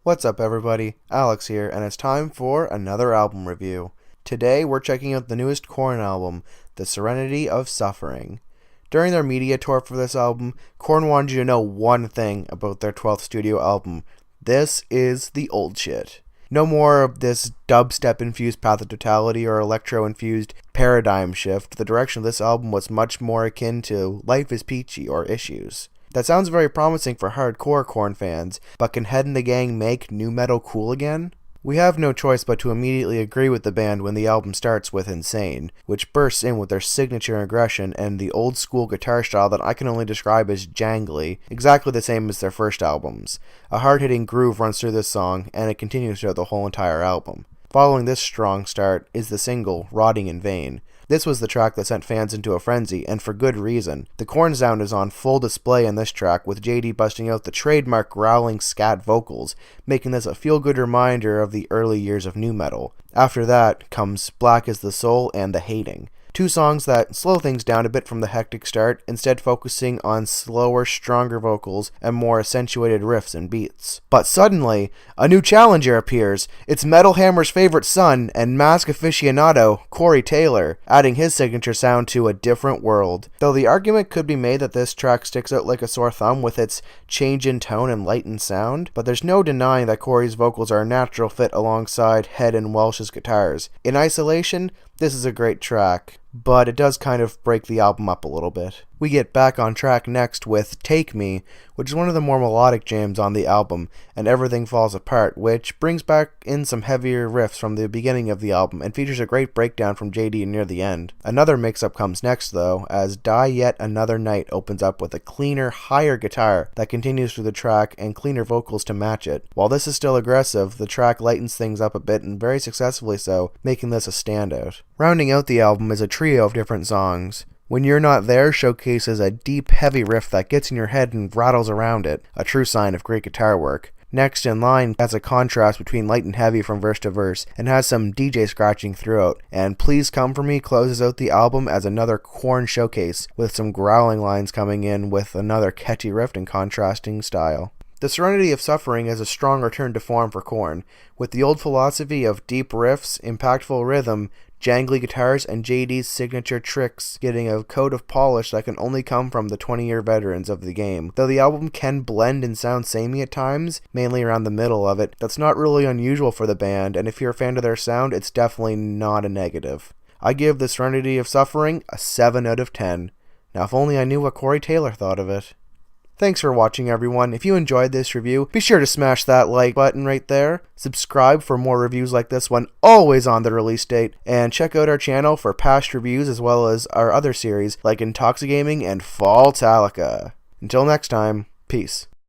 What's up everybody, Alex here, and it's time for another album review. Today we're checking out the newest Korn album, The Serenity of Suffering. During their media tour for this album, Korn wanted you to know one thing about their 12th studio album. This is the old shit. No more of this dubstep-infused Path of Totality or electro-infused paradigm shift. The direction of this album was much more akin to Life is Peachy or Issues. That sounds very promising for hardcore Korn fans, but can Head and the Gang make nu metal cool again? We have no choice but to immediately agree with the band when the album starts with Insane, which bursts in with their signature aggression and the old school guitar style that I can only describe as jangly, exactly the same as their first albums. A hard-hitting groove runs through this song, and it continues throughout the whole entire album. Following this strong start is the single, Rotting in Vain. This was the track that sent fans into a frenzy, and for good reason. The Korn sound is on full display in this track, with JD busting out the trademark growling scat vocals, making this a feel-good reminder of the early years of nu metal. After that comes Black is the Soul and The Hating. Two songs that slow things down a bit from the hectic start, instead focusing on slower, stronger vocals and more accentuated riffs and beats. But suddenly, a new challenger appears. It's Metal Hammer's favorite son and mask aficionado, Corey Taylor, adding his signature sound to A Different World. Though the argument could be made that this track sticks out like a sore thumb with its change in tone and lightened sound, but there's no denying that Corey's vocals are a natural fit alongside Head and Welsh's guitars. In isolation, this is a great track, but it does kind of break the album up a little bit. We get back on track next with Take Me, which is one of the more melodic jams on the album, and Everything Falls Apart, which brings back in some heavier riffs from the beginning of the album and features a great breakdown from JD near the end. Another mix-up comes next though, as Die Yet Another Night opens up with a cleaner, higher guitar that continues through the track and cleaner vocals to match it. While this is still aggressive, the track lightens things up a bit and very successfully so, making this a standout. Rounding out the album is a trio of different songs. When You're Not There showcases a deep, heavy riff that gets in your head and rattles around it, a true sign of great guitar work. Next in line has a contrast between light and heavy from verse to verse, and has some DJ scratching throughout, and Please Come For Me closes out the album as another Korn showcase, with some growling lines coming in with another catchy riff and contrasting style. The Serenity of Suffering is a strong return to form for Korn, with the old philosophy of deep riffs, impactful rhythm, jangly guitars, and JD's signature tricks getting a coat of polish that can only come from the 20-year veterans of the game. Though the album can blend and sound samey at times, mainly around the middle of it, that's not really unusual for the band, and if you're a fan of their sound, it's definitely not a negative. I give The Serenity of Suffering a 7 out of 10. Now if only I knew what Corey Taylor thought of it. Thanks for watching everyone. If you enjoyed this review, be sure to smash that like button right there. Subscribe for more reviews like this one, always on the release date. And check out our channel for past reviews as well as our other series like Intoxigaming and Faltalica. Until next time, peace.